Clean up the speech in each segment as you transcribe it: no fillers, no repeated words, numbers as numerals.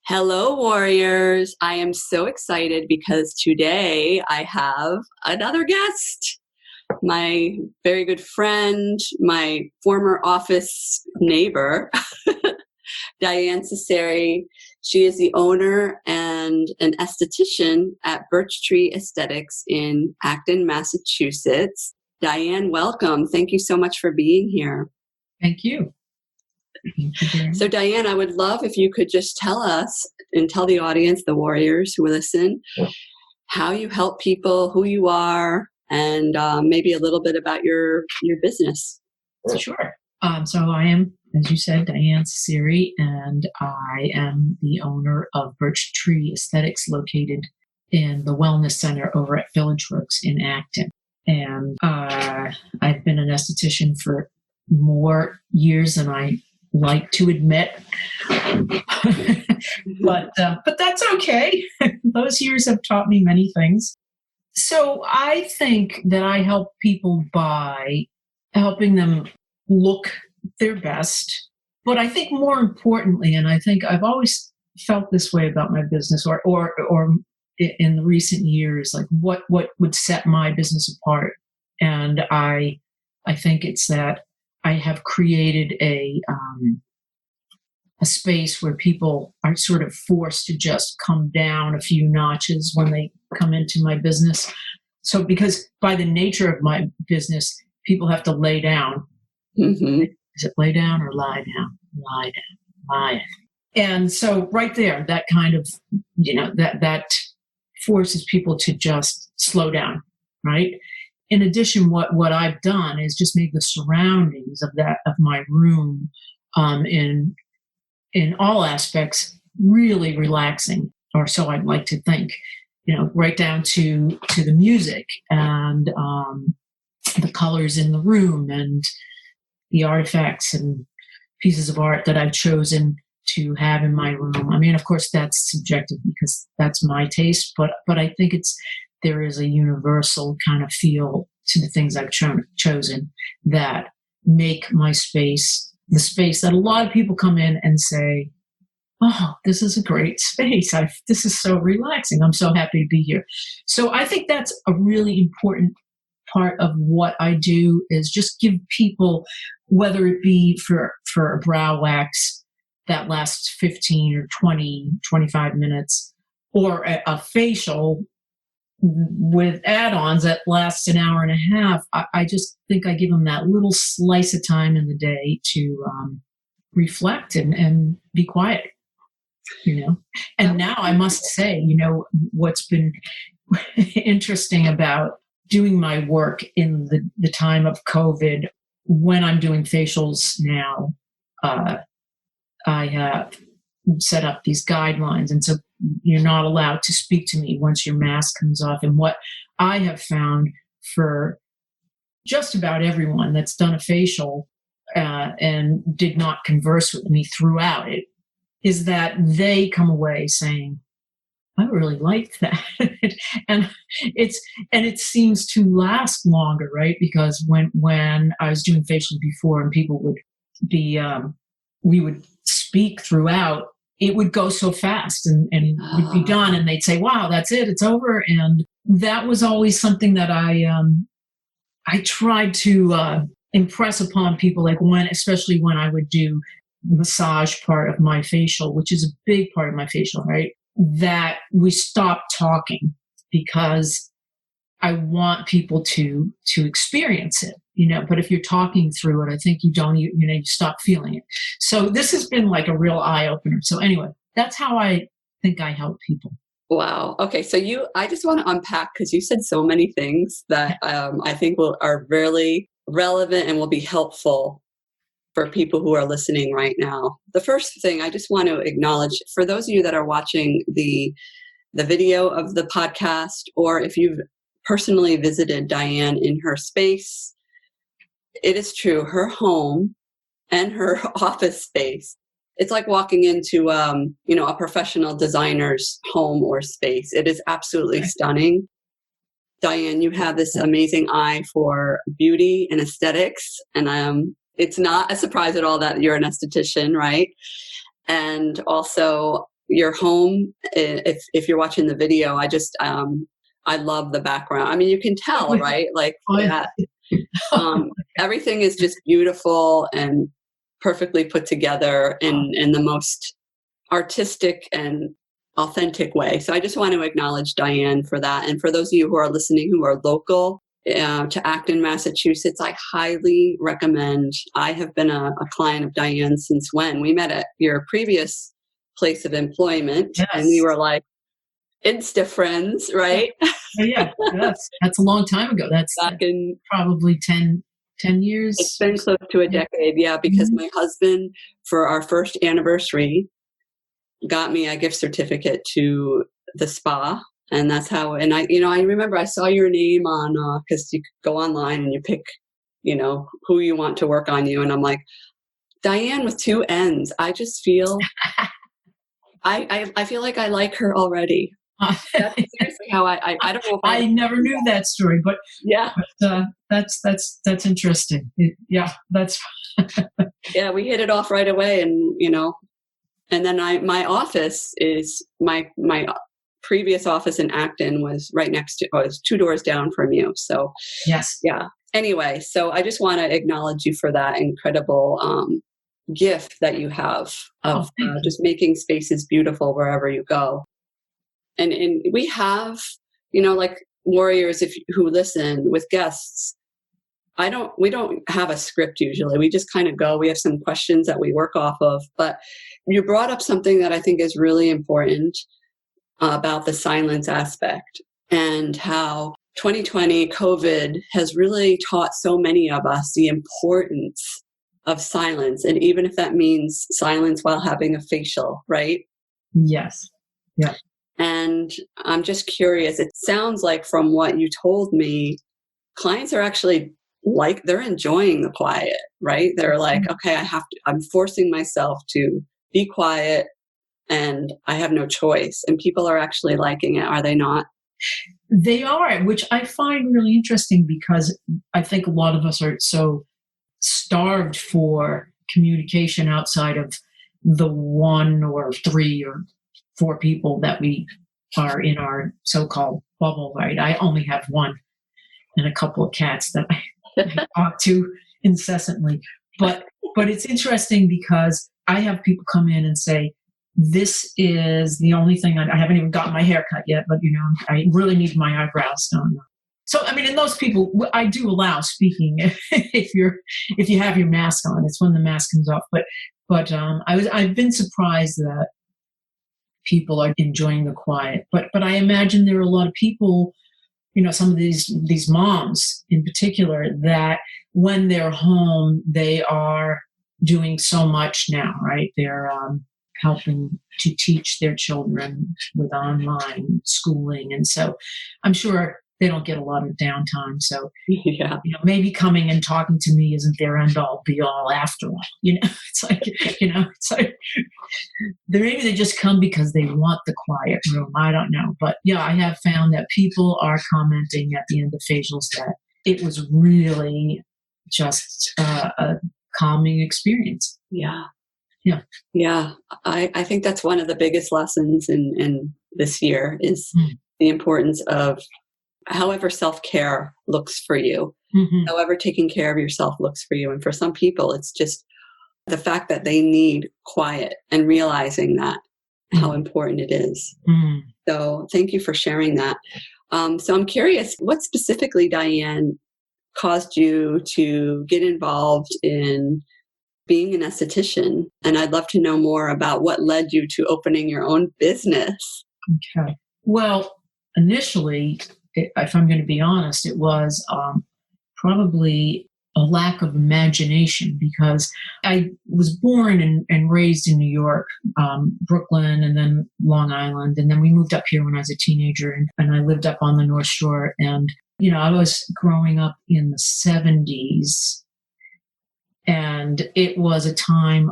Hello, warriors. I am so excited because today I have another guest, my very good friend, my former office neighbor, Dianne Cecere. She is the owner and an esthetician at Birch Tree Esthetics in Acton, Massachusetts. Dianne, welcome. Thank you so much for being here. Thank you. So Dianne, I would love if you could just tell us and tell the audience, the warriors who listen, how you help people, who you are, and maybe a little bit about your business. Sure. So I am, as you said, Dianne Cecere, and I am the owner of Birch Tree Esthetics located in the Wellness Center over at Village Works in Acton. And I've been an esthetician for more years than I like to admit, but that's okay. Those years have taught me many things. So I think that I help people by helping them look their best. But I think more importantly, and I think I've always felt this way about my business, or in the recent years, like what would set my business apart. And I think it's that I have created a space where people are sort of forced to just come down a few notches when they come into my business. So because by the nature of my business, people have to lay down. Mm-hmm. Is it lay down or lie down? Lie down, lie down. And so right there, that kind of, that forces people to just slow down, right? In addition, what I've done is just make the surroundings of my room in all aspects really relaxing, or so I'd like to think. Right down to the music and the colors in the room and the artifacts and pieces of art that I've chosen to have in my room. I mean, of course, that's subjective because that's my taste, but I think there is a universal kind of feel to the things I've chosen that make my space the space that a lot of people come in and say, oh, this is a great space. This is so relaxing. I'm so happy to be here. So I think that's a really important part of what I do, is just give people, whether it be for a brow wax that lasts 15 or 20, 25 minutes, or a facial with add-ons that lasts an hour and a half. I just think I give them that little slice of time in the day to reflect and be quiet, And now I must say, what's been interesting about doing my work in the time of COVID, when I'm doing facials now, I have set up these guidelines. And so you're not allowed to speak to me once your mask comes off. And what I have found for just about everyone that's done a facial and did not converse with me throughout it is that they come away saying, I really liked that. and it seems to last longer, right? Because when I was doing facials before and people would be, we would speak throughout, it would go so fast and would be done. And they'd say, wow, that's it. It's over. And that was always something that I tried to impress upon people, like especially when I would do massage part of my facial, which is a big part of my facial, right? That we stop talking, because I want people to experience it, but if you're talking through it, I think you don't, you stop feeling it. So this has been like a real eye opener. So anyway, that's how I think I help people. Wow. Okay. So I just want to unpack, because you said so many things that I think are really relevant and will be helpful for people who are listening right now. The first thing I just want to acknowledge, for those of you that are watching the video of the podcast, or if you've personally visited Dianne in her space, it is true. Her home and her office space, it's like walking into, a professional designer's home or space. It is absolutely stunning. Dianne, you have this amazing eye for beauty and aesthetics, and it's not a surprise at all that you're an esthetician, right? And also, your home, if you're watching the video, I love the background. I mean, you can tell, right? Like that. Everything is just beautiful and perfectly put together in the most artistic and authentic way. So I just want to acknowledge Dianne for that. And for those of you who are listening who are local to Acton, Massachusetts, I highly recommend. I have been a client of Dianne since when? We met at your previous place of employment. Yes. And we were like Insta friends, right? Yeah, that's a long time ago. That's back in probably 10 years. It's been close to a decade, yeah, because my husband, for our first anniversary, got me a gift certificate to the spa. And that's how, and I remember I saw your name on, because you could go online and you pick, who you want to work on you. And I'm like, Dianne with 2 N's. I just feel, I feel like I like her already. That's seriously how I don't know if I never knew that story, but yeah, but, that's interesting. That's yeah, we hit it off right away, and and then my office is my previous office in Acton was right next to, was 2 doors down from you. So yes, yeah. Anyway, so I just want to acknowledge you for that incredible gift that you have of just making spaces beautiful wherever you go. And we have, like warriors who listen with guests. We don't have a script usually. We just kind of go. We have some questions that we work off of. But you brought up something that I think is really important about the silence aspect, and how 2020 COVID has really taught so many of us the importance of silence. And even if that means silence while having a facial, right? Yes. Yeah. And I'm just curious, it sounds like from what you told me, clients are actually they're enjoying the quiet, right? They're like, okay, I'm forcing myself to be quiet and I have no choice. And people are actually liking it, are they not? They are, which I find really interesting because I think a lot of us are so starved for communication outside of the 1 or 3 or 4 people that we are in our so-called bubble, right? I only have 1 and a couple of cats that I talk to incessantly. But it's interesting because I have people come in and say, this is the only thing I haven't even gotten my hair cut yet, but I really need my eyebrows done. So, I mean, and those people, I do allow speaking if you have your mask on. It's when the mask comes off. But I've been surprised that people are enjoying the quiet. But I imagine there are a lot of people, some of these moms in particular, that when they're home, they are doing so much now, right? They're helping to teach their children with online schooling. And so I'm sure they don't get a lot of downtime. So yeah, maybe coming and talking to me isn't their end all be all after all. It's like maybe they just come because they want the quiet room. I don't know. But yeah, I have found that people are commenting at the end of facials that it was really just a calming experience. Yeah. Yeah. Yeah. I think that's one of the biggest lessons in this year is the importance of however self-care looks for you, however taking care of yourself looks for you. And for some people, it's just the fact that they need quiet and realizing that how important it is. So thank you for sharing that. So I'm curious, what specifically, Dianne, caused you to get involved in being an esthetician? And I'd love to know more about what led you to opening your own business. Okay. Well, initially, if I'm going to be honest, it was probably a lack of imagination, because I was born and raised in New York, Brooklyn, and then Long Island. And then we moved up here when I was a teenager, and I lived up on the North Shore. And, I was growing up in the 70s. And it was a time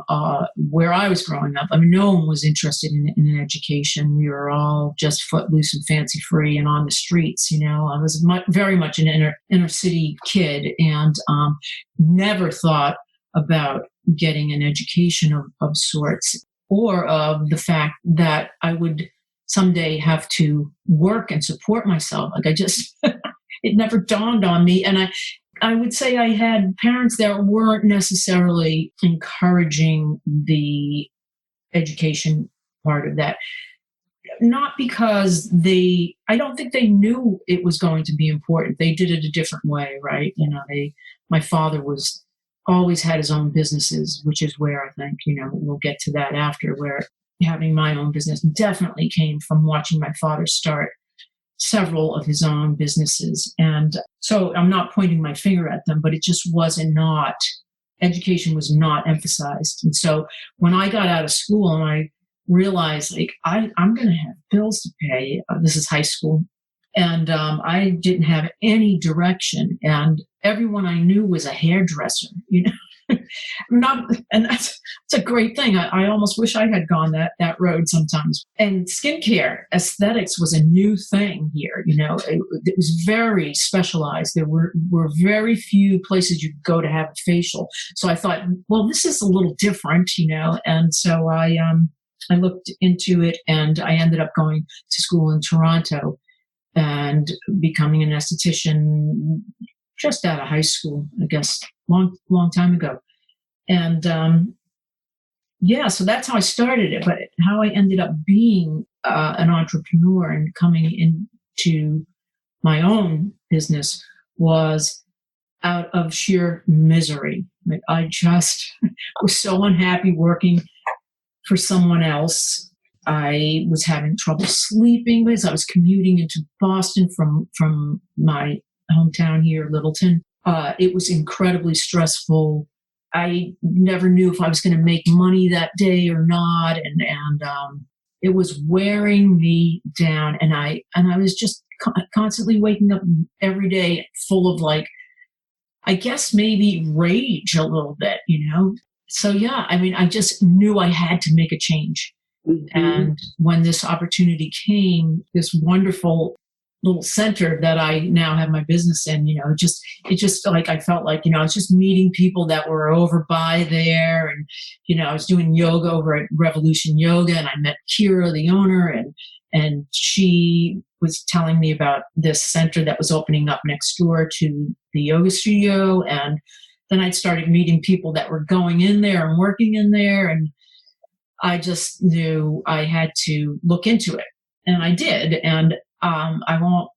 where I was growing up. I mean, no one was interested in an education. We were all just footloose and fancy free and on the streets. I was very much an inner city kid, and never thought about getting an education of sorts. or of the fact that I would someday have to work and support myself. Like I just, it never dawned on me. And I would say I had parents that weren't necessarily encouraging the education part of that. Not because I don't think they knew it was going to be important. They did it a different way, right? My father always had his own businesses, which is where I think, we'll get to that after, where having my own business definitely came from watching my father start several of his own businesses. And so I'm not pointing my finger at them, but it just education was not emphasized. And so when I got out of school and I realized, like, I'm going to have bills to pay, this is high school, and I didn't have any direction, and everyone I knew was a hairdresser, and that's a great thing. I almost wish I had gone that road sometimes. And skincare, aesthetics was a new thing here. It was very specialized. There were very few places you could go to have a facial. So I thought, well, this is a little different, and so I looked into it, and I ended up going to school in Toronto and becoming an esthetician just out of high school, I guess, long time ago. And so that's how I started it. But how I ended up being an entrepreneur and coming into my own business was out of sheer misery. Like, I just was so unhappy working for someone else. I was having trouble sleeping because I was commuting into Boston from my hometown here, Littleton. It was incredibly stressful. I never knew if I was going to make money that day or not, and it was wearing me down. And I was just constantly waking up every day full of, like, I guess maybe rage a little bit, So yeah, I just knew I had to make a change. Mm-hmm. And when this opportunity came, this wonderful little center that I now have my business in, it just like, I felt like, I was just meeting people that were over by there. And, I was doing yoga over at Revolution Yoga, and I met Kira, the owner, and she was telling me about this center that was opening up next door to the yoga studio. And then I started meeting people that were going in there and working in there. And I just knew I had to look into it. And I did. And I won't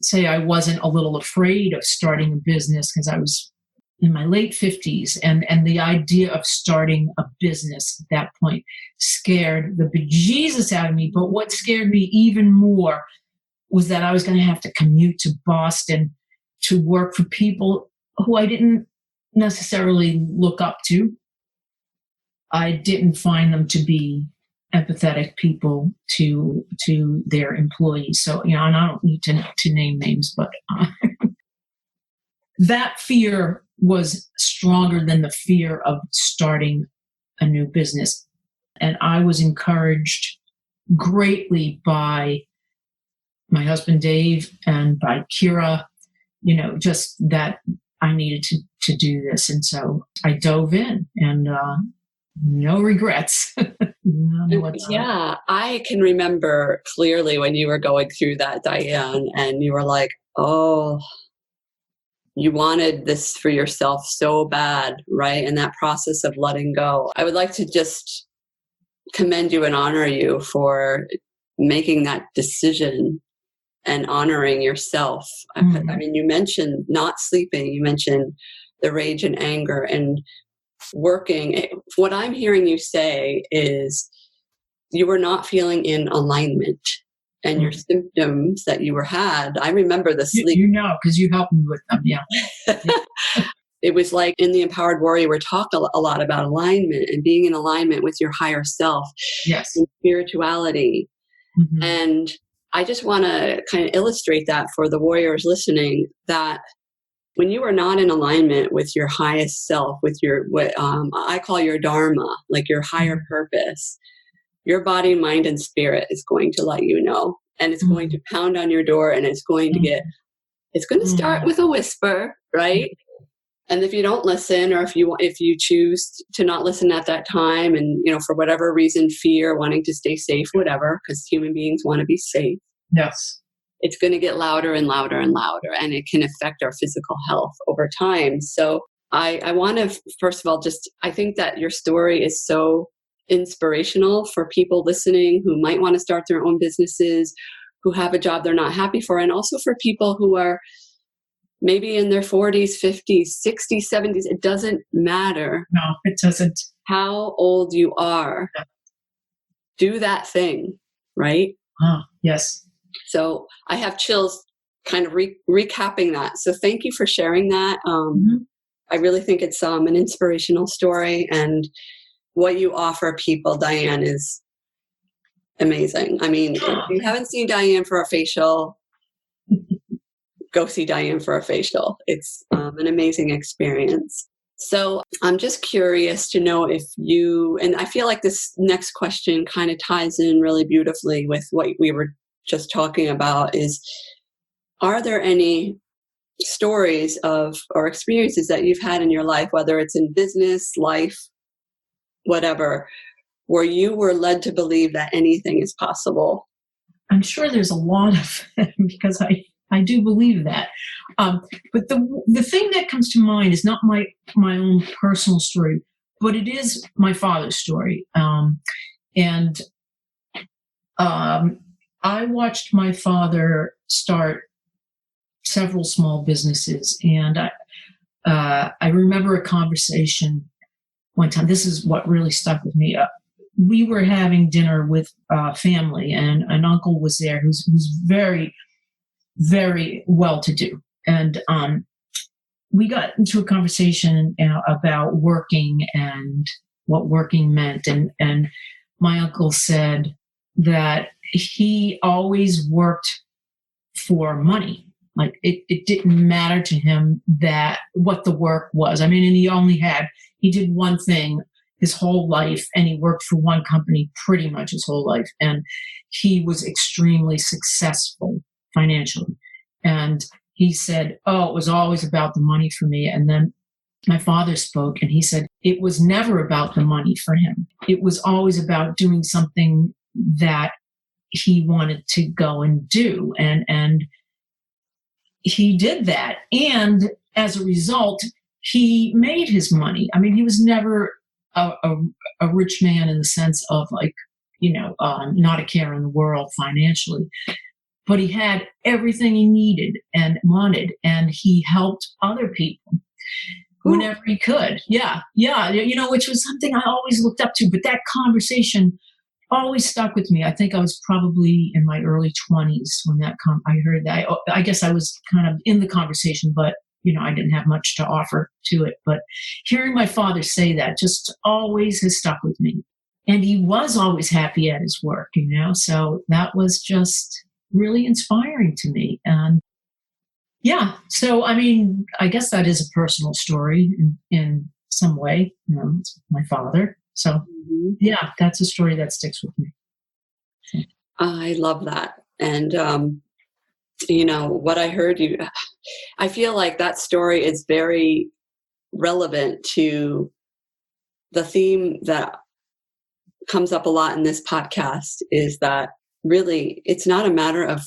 say I wasn't a little afraid of starting a business, because I was in my late 50s. And the idea of starting a business at that point scared the bejesus out of me. But what scared me even more was that I was going to have to commute to Boston to work for people who I didn't necessarily look up to. I didn't find them to be empathetic people to their employees. So, and I don't need to name names, but that fear was stronger than the fear of starting a new business. And I was encouraged greatly by my husband, Dave, and by Kira, just that I needed to do this. And so I dove in, and no regrets. Yeah, I can remember clearly when you were going through that, Dianne, and you were like, oh, you wanted this for yourself so bad, right? And that process of letting go. I would like to just commend you and honor you for making that decision and honoring yourself. Mm-hmm. I mean, you mentioned not sleeping, you mentioned the rage and anger and working. What I'm hearing you say is you were not feeling in alignment, and your symptoms that you had, I remember the sleep. Because you helped me with them. Yeah. It was like in the Empowered Warrior, we're talking a lot about alignment and being in alignment with your higher self. Yes. And spirituality. Mm-hmm. And I just want to kind of illustrate that for the warriors listening, that when you are not in alignment with your highest self, with your, what I call your dharma, like your higher purpose, your body, mind, and spirit is going to let you know. And it's going to pound on your door, and it's going to start with a whisper, right? And if you don't listen, or if you choose to not listen at that time, and for whatever reason, fear, wanting to stay safe, whatever, because human beings want to be safe. Yes. It's going to get louder and louder and louder, and it can affect our physical health over time. So I want to, first of all, I think that your story is so inspirational for people listening who might want to start their own businesses, who have a job they're not happy for, and also for people who are maybe in their 40s, 50s, 60s, 70s. It doesn't matter. No, it doesn't. How old you are. Do that thing, right? Yes. So I have chills kind of recapping that. So thank you for sharing that. I really think it's an inspirational story, and what you offer people, Dianne, is amazing. I mean, if you haven't seen Dianne for a facial, go see Dianne for a facial. It's an amazing experience. So I'm just curious to know if and I feel like this next question kind of ties in really beautifully with what we were just talking about, is, are there any stories or experiences that you've had in your life, whether it's in business, life, whatever, where you were led to believe that anything is possible? I'm sure there's a lot of them, because I do believe that. But the thing that comes to mind is not my own personal story, but it is my father's story. And I watched my father start several small businesses, and I remember a conversation one time. This is what really stuck with me. We were having dinner with family, and an uncle was there who's very, very well-to-do. And we got into a conversation about working and what working meant. And my uncle said that he always worked for money. Like it didn't matter to him that what the work was. I mean, and he did one thing his whole life, and he worked for one company pretty much his whole life. And he was extremely successful financially. And he said, it was always about the money for me. And then my father spoke, and he said, it was never about the money for him. It was always about doing something that he wanted to go and do. And he did that. And as a result, he made his money. I mean, he was never a rich man in the sense of not a care in the world financially, but he had everything he needed and wanted, and he helped other people whenever he could. Yeah. Which was something I always looked up to. But that conversation always stuck with me. I think I was probably in my early 20s when I heard that. I guess I was kind of in the conversation, but I didn't have much to offer to it. But hearing my father say that just always has stuck with me. And he was always happy at his work, so that was just really inspiring to me. And yeah, so I mean, I guess that is a personal story in some way. It's my father. So yeah, that's a story that sticks with me. So. I love that. And, what I heard I feel like that story is very relevant to the theme that comes up a lot in this podcast, is that really it's not a matter of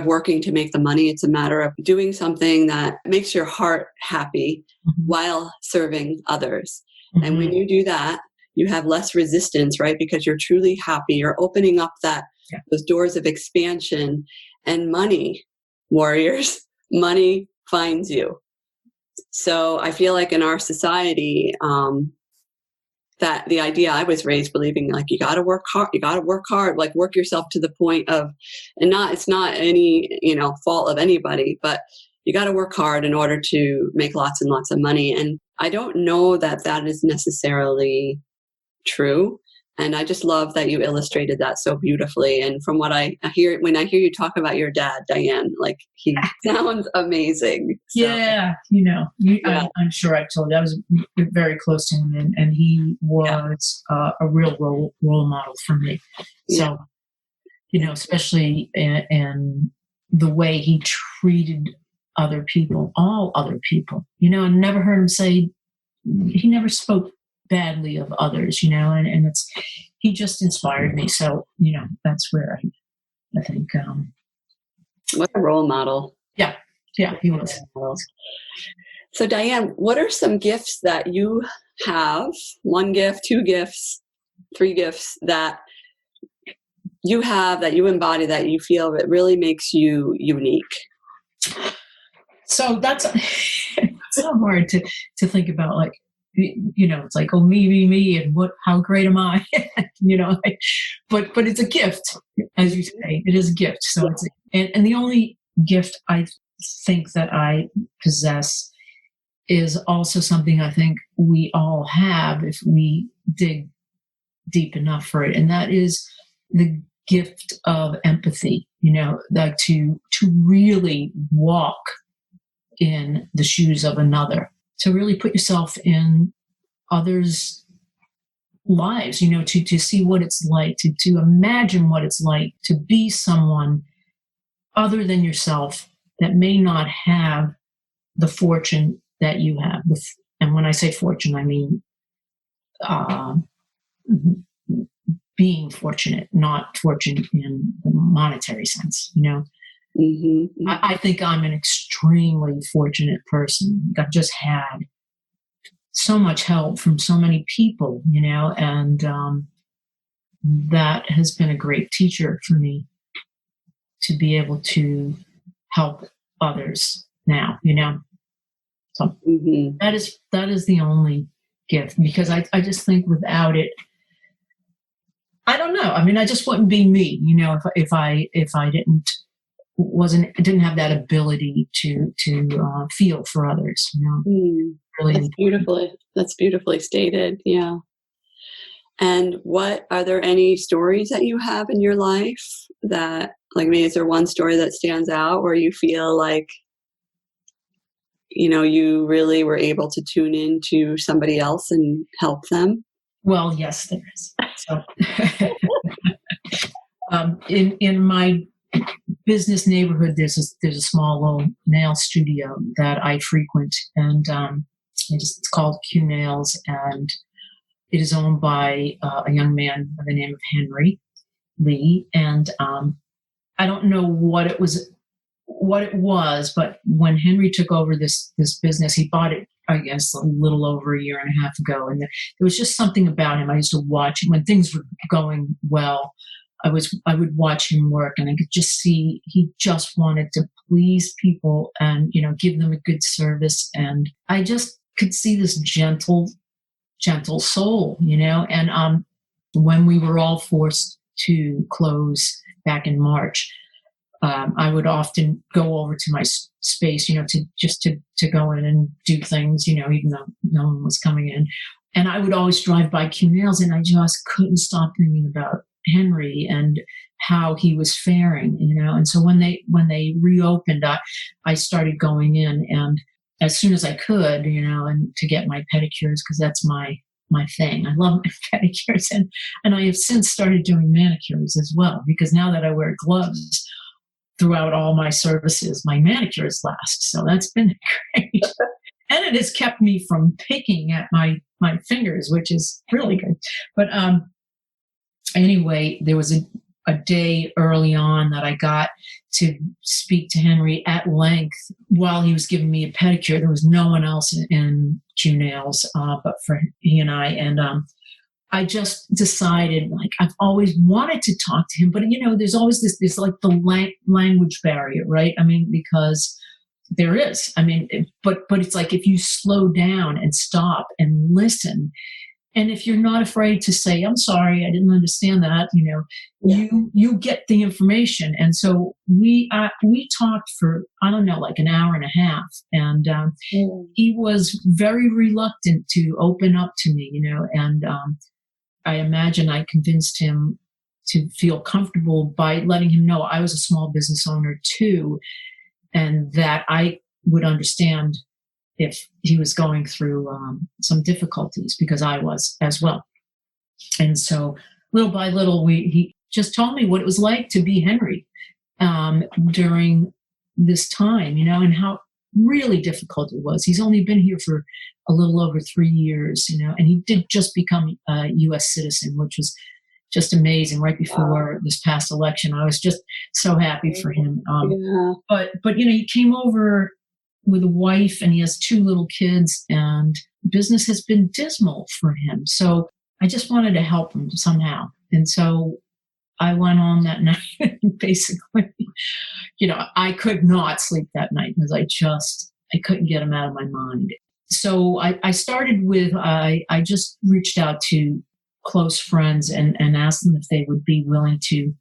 working to make the money. It's a matter of doing something that makes your heart happy while serving others. And when you do that, you have less resistance, right? Because you're truly happy. You're opening up those doors of expansion, and money, warriors, money finds you. So I feel like in our society, that the idea, I was raised believing, like, you got to work hard, like work yourself to the point of, it's not any, fault of anybody, but you got to work hard in order to make lots and lots of money. And I don't know that is necessarily true. And I just love that you illustrated that so beautifully. And from what I hear, when I hear you talk about your dad, Dianne, like, he sounds amazing. So, yeah, I'm sure I've told you, I was very close to him, and he was a real role model for me. So, especially in the way he treated other people, all other people, and never heard him say, he never spoke badly of others, and he just inspired me. So, that's where I think, what a role model. Yeah, he was. So Dianne, what are some gifts that you have, 1 gift, 2 gifts, 3 gifts that you have, that you embody, that you feel that really makes you unique? So that's so hard to think about, like, it's like, oh, me, and how great am I? But it's a gift, as you say, it is a gift. So and the only gift I think that I possess is also something I think we all have if we dig deep enough for it. And that is the gift of empathy, like to really walk in the shoes of another, to really put yourself in others' lives, to see what it's like, to imagine what it's like to be someone other than yourself that may not have the fortune that you have. And when I say fortune, I mean being fortunate, not fortune in the monetary sense, Mm-hmm. I think I'm an extremely fortunate person. I've just had so much help from so many people, and that has been a great teacher for me to be able to help others now, So Mm-hmm. that is the only gift, because I just think without it, I don't know. I mean, I just wouldn't be me, if I didn't have that ability to feel for others. Really, That's beautifully stated. Yeah. And are there any stories that you have in your life that, like, maybe is there one story that stands out where you feel like, you really were able to tune into somebody else and help them? Well, yes, there is. So, in my business neighborhood, there's a small little nail studio that I frequent, and it's called Q Nails, and it is owned by a young man by the name of Henry Lee. And I don't know what it was, but when Henry took over this business, he bought it, I guess, a little over a year and a half ago, and there was just something about him. I used to watch him when things were going well. I would watch him work, and I could just see he just wanted to please people and give them a good service, and I just could see this gentle soul, and when we were all forced to close back in March, I would often go over to my space, to go in and do things, even though no one was coming in. And I would always drive by Q Nails, and I just couldn't stop thinking about Henry and how he was faring, And so when they reopened, I started going in, and as soon as I could, and to get my pedicures, because that's my thing. I love my pedicures, and I have since started doing manicures as well, because now that I wear gloves throughout all my services, my manicures last. So that's been great. And it has kept me from picking at my fingers, which is really good. But anyway, there was a day early on that I got to speak to Henry at length while he was giving me a pedicure. There was no one else in Q Nails but for he and I. And I just decided, like, I've always wanted to talk to him, but there's always this like the language barrier, right? I mean, because there is. I mean, but it's like if you slow down and stop and listen, and if you're not afraid to say, "I'm sorry, I didn't understand that," you get the information. And so we talked for, I don't know, like an hour and a half, and he was very reluctant to open up to me, and I imagine I convinced him to feel comfortable by letting him know I was a small business owner too, and that I would understand if he was going through some difficulties, because I was as well. And so little by little, he just told me what it was like to be Henry during this time, and really difficult it was. He's only been here for a little over 3 years, and he did just become a U.S. citizen, which was just amazing right before this past election. I was just so happy for him. But he came over with a wife, and he has 2 little kids, and business has been dismal for him. So I just wanted to help him somehow. And so I went on that night, and basically, I could not sleep that night because I couldn't get him out of my mind. So I started with, I just reached out to close friends and asked them if they would be willing to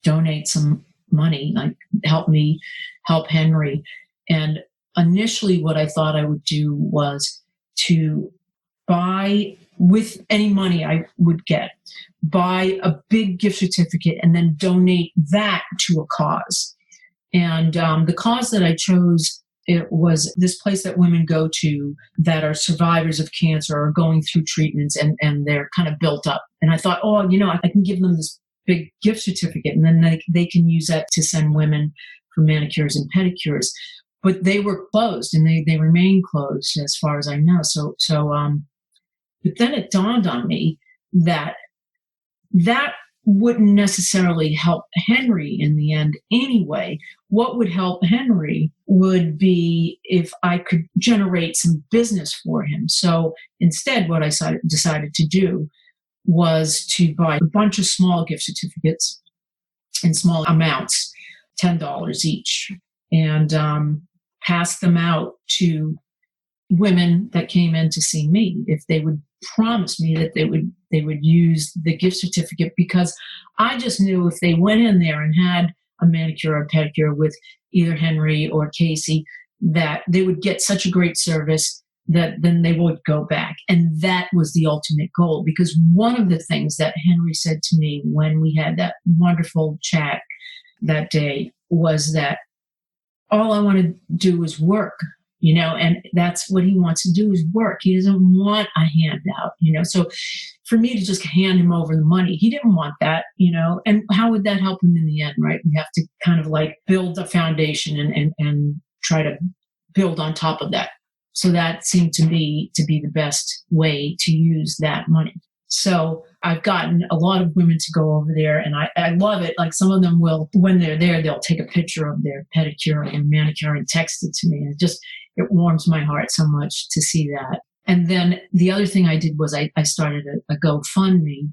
donate some money, like help me help Henry. And initially what I thought I would do was to buy, with any money I would get, buy a big gift certificate and then donate that to a cause. And the cause that I chose, it was this place that women go to that are survivors of cancer or going through treatments, and they're kind of built up. And I thought, I can give them this big gift certificate, and then they can use that to send women for manicures and pedicures. But they were closed, and they remain closed as far as I know. So but then it dawned on me that wouldn't necessarily help Henry in the end anyway. What would help Henry would be if I could generate some business for him. So instead, what I decided to do was to buy a bunch of small gift certificates in small amounts, $10 each, and pass them out to women that came in to see me if they would promise me that they would use the gift certificate, because I just knew if they went in there and had a manicure or pedicure with either Henry or Casey, that they would get such a great service that then they would go back. And that was the ultimate goal, because one of the things that Henry said to me when we had that wonderful chat that day was that all I want to do is work. And that's what he wants to do, is work. He doesn't want a handout, So for me to just hand him over the money, he didn't want that, and how would that help him in the end, right? We have to kind of like build a foundation and try to build on top of that. So that seemed to me to be the best way to use that money. So I've gotten a lot of women to go over there, and I love it. Like, some of them will, when they're there, they'll take a picture of their pedicure and manicure and text it to me. And it warms my heart so much to see that. And then the other thing I did was I started a GoFundMe,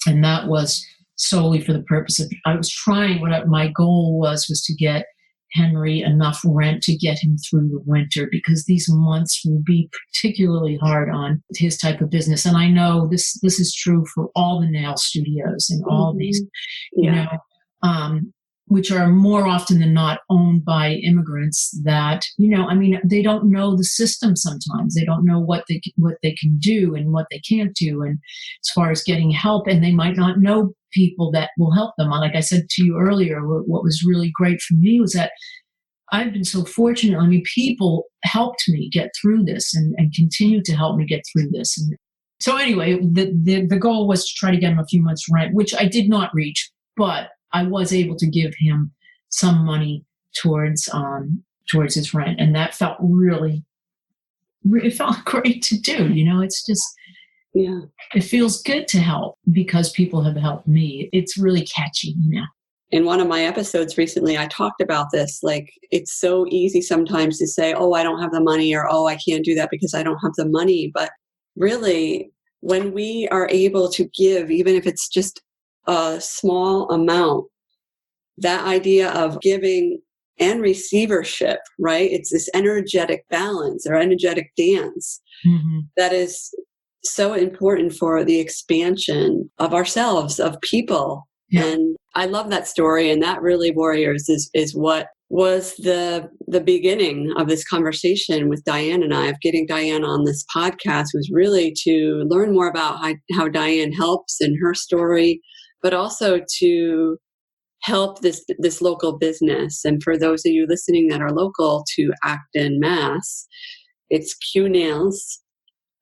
and that was solely for the purpose of, I was trying, my goal was to get Henry enough rent to get him through the winter, because these months will be particularly hard on his type of business. And I know this is true for all the nail studios and all these, which are more often than not owned by immigrants that, they don't know the system sometimes. They don't know what they can do and what they can't do. And as far as getting help, and they might not know people that will help them. Like I said to you earlier, what was really great for me was that I've been so fortunate. People helped me get through this and continue to help me get through this. And so anyway, the goal was to try to get him a few months rent, which I did not reach, but I was able to give him some money towards his rent. And that felt it felt great to do. It's just, it feels good to help because people have helped me. It's really catchy, In one of my episodes recently, I talked about this. Like, it's so easy sometimes to say, oh, I don't have the money, or, oh, I can't do that because I don't have the money. But really, when we are able to give, even if it's just a small amount, that idea of giving and receivership, right? It's this energetic balance or energetic dance that is so important for the expansion of ourselves, of people. Yeah. And I love that story. And that really, Warriors, is what was the beginning of this conversation with Dianne and I, of getting Dianne on this podcast, was really to learn more about how Dianne helps in her story, but also to help this local business. And for those of you listening that are local to Acton, Mass, it's Q Nails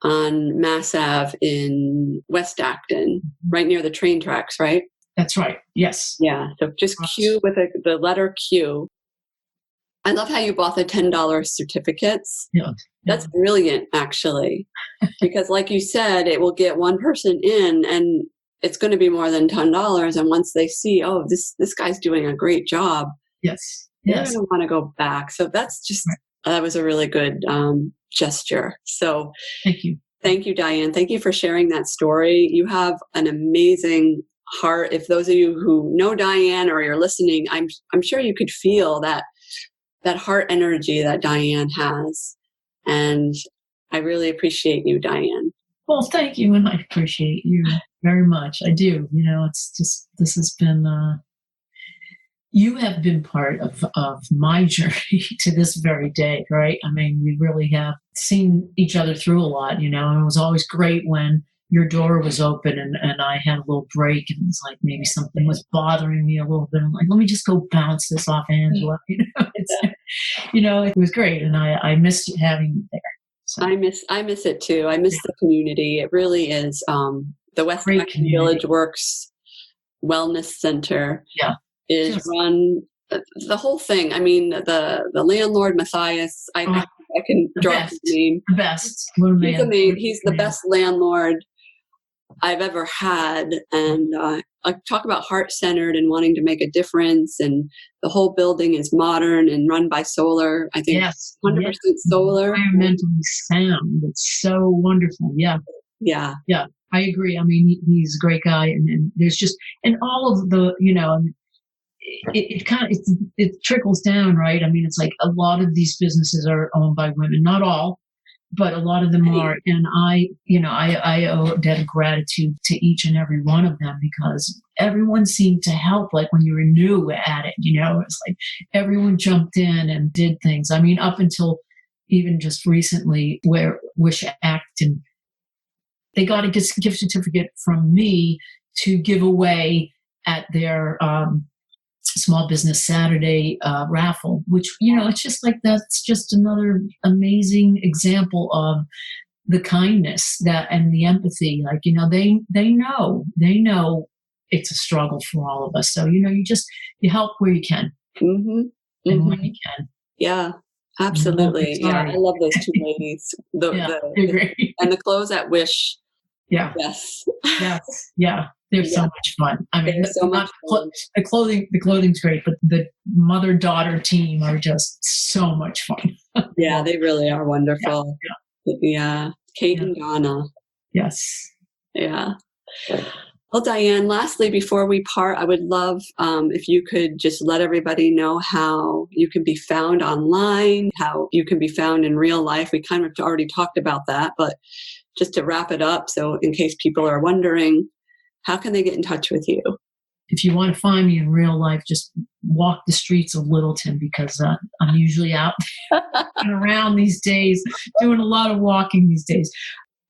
on Mass Ave in West Acton, right near the train tracks, right? That's right. Yes. Yeah. So just Q with the letter Q. I love how you bought the $10 certificates. Yeah. That's brilliant, actually, because like you said, it will get one person in and it's going to be more than $10. And once they see, oh, this guy's doing a great job, Yes. they're Yes. going to want to go back. So that's just, that was a really good gesture. So Thank you. thank you, Dianne. Thank you for sharing that story. You have an amazing heart. If those of you who know Dianne or you're listening, I'm sure you could feel that heart energy that Dianne has. And I really appreciate you, Dianne. Well, thank you. And I appreciate you very much. I do. It's just, this has been, you have been part of my journey to this very day, right? I mean, we really have seen each other through a lot, and it was always great when your door was open and I had a little break and it's like maybe something was bothering me a little bit. I'm like, let me just go bounce this off Angela. It was great. And I missed having you there. So. I miss it too. I miss the community. It really is. The West Acton Village Works Wellness Center is run, the whole thing. I mean, the landlord, Matthias, I can drop his name. The best. He's the best landlord I've ever had. And I talk about heart-centered and wanting to make a difference. And the whole building is modern and run by solar. I think 100% solar. Environmentally sound. It's so wonderful. Yeah. Yeah. Yeah. I agree. I mean, he's a great guy. And there's just, and all of the, it trickles down, right? I mean, it's like a lot of these businesses are owned by women, not all, but a lot of them are. And I owe a debt of gratitude to each and every one of them because everyone seemed to help. Like when you were new at it, it's like everyone jumped in and did things. I mean, up until even just recently where Wish Acton, they got a gift certificate from me to give away at their Small Business Saturday raffle, which, it's just like, that's just another amazing example of the kindness and the empathy. Like, they know it's a struggle for all of us. So, you help where you can and when you can. Yeah, absolutely. Yeah. I love those two ladies. And the clothes at Wish. Yeah. Yes. Yes. Yeah. They're so much fun. I mean, so much fun. The clothing's great, but the mother-daughter team are just so much fun. Yeah, they really are wonderful. Yeah. Kate and Donna. Yes. Yeah. Well, Dianne, lastly, before we part, I would love if you could just let everybody know how you can be found online, how you can be found in real life. We kind of already talked about that, but just to wrap it up, so in case people are wondering, how can they get in touch with you? If you want to find me in real life, just walk the streets of Littleton because I'm usually out and around these days, doing a lot of walking these days.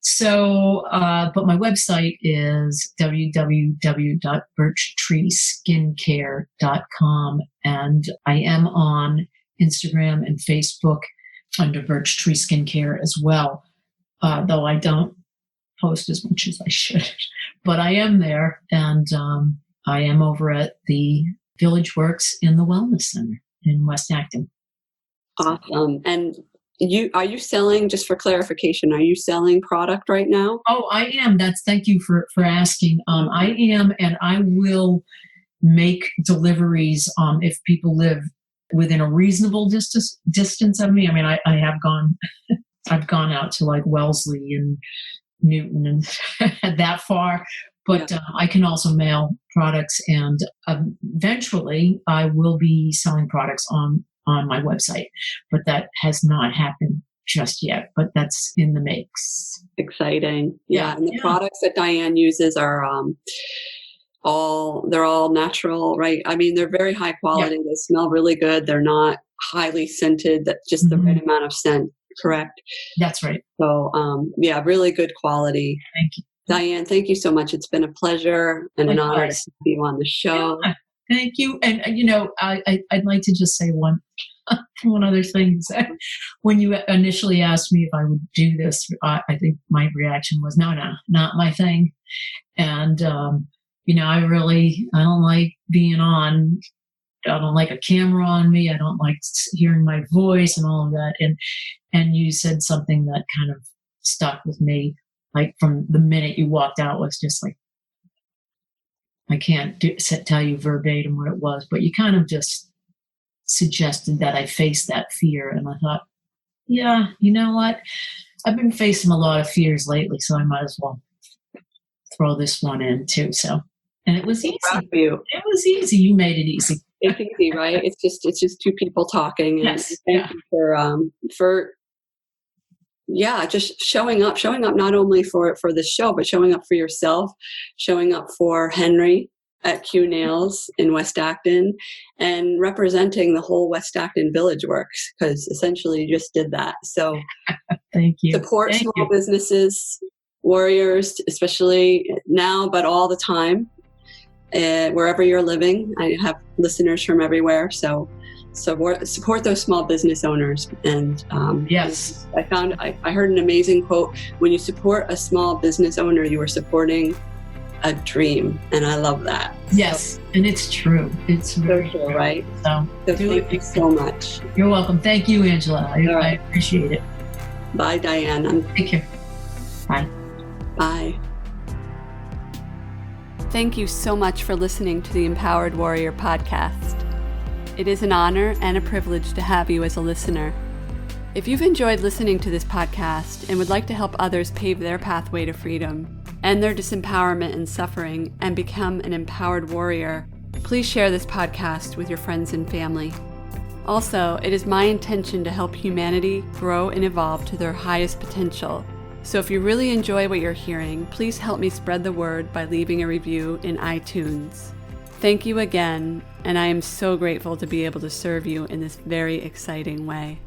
So, but my website is www.birchtreeskincare.com. And I am on Instagram and Facebook under Birch Tree Skincare as well, though I don't post as much as I should. But I am there, and I am over at the Village Works in the Wellness Center in West Acton. Awesome. And are you selling, just for clarification, are you selling product right now? Oh, I am. Thank you for asking. I am, and I will make deliveries if people live within a reasonable distance of me. I mean, I have gone, I've gone out to like Wellesley and Newton and that far, but I can also mail products, and eventually I will be selling products on my website, but that has not happened just yet, but that's in the mix. Exciting. Yeah. And the products that Dianne uses are they're all natural, right? I mean, they're very high quality. They smell really good. They're not highly scented, that just the right amount of scent. Correct. That's right. So, really good quality. Thank you. Dianne, thank you so much. It's been a pleasure and an honor to have you on the show. Yeah, thank you. And, I'd like to just say one other thing. When you initially asked me if I would do this, I think my reaction was, no, not my thing. And, I don't like being on don't like a camera on me. I don't like hearing my voice and all of that. And you said something that kind of stuck with me, like from the minute you walked out, was just like, I can't tell you verbatim what it was, but you kind of just suggested that I face that fear. And I thought, yeah, you know what? I've been facing a lot of fears lately, so I might as well throw this one in too. So, and it was easy. You. It was easy. You made it easy. It's easy, right? It's just two people talking. And Yes. thank you for just showing up not only for the show, but showing up for yourself, showing up for Henry at Q Nails in West Acton, and representing the whole West Acton Village Works, because essentially you just did that. So thank you. Support small businesses, warriors, especially now, but all the time, wherever you're living. I have listeners from everywhere. So support those small business owners. And yes, I heard an amazing quote: when you support a small business owner, you are supporting a dream. And I love that. Yes. And it's true. It's so true, right? So thank you so much. You're welcome. Thank you, Angela. I appreciate it. Bye, Dianne. Take care. Bye. Bye. Thank you so much for listening to the Empowered Warrior podcast. It is an honor and a privilege to have you as a listener. If you've enjoyed listening to this podcast and would like to help others pave their pathway to freedom, end their disempowerment and suffering, and become an empowered warrior, please share this podcast with your friends and family. Also, it is my intention to help humanity grow and evolve to their highest potential. So if you really enjoy what you're hearing, please help me spread the word by leaving a review in iTunes. Thank you again, and I am so grateful to be able to serve you in this very exciting way.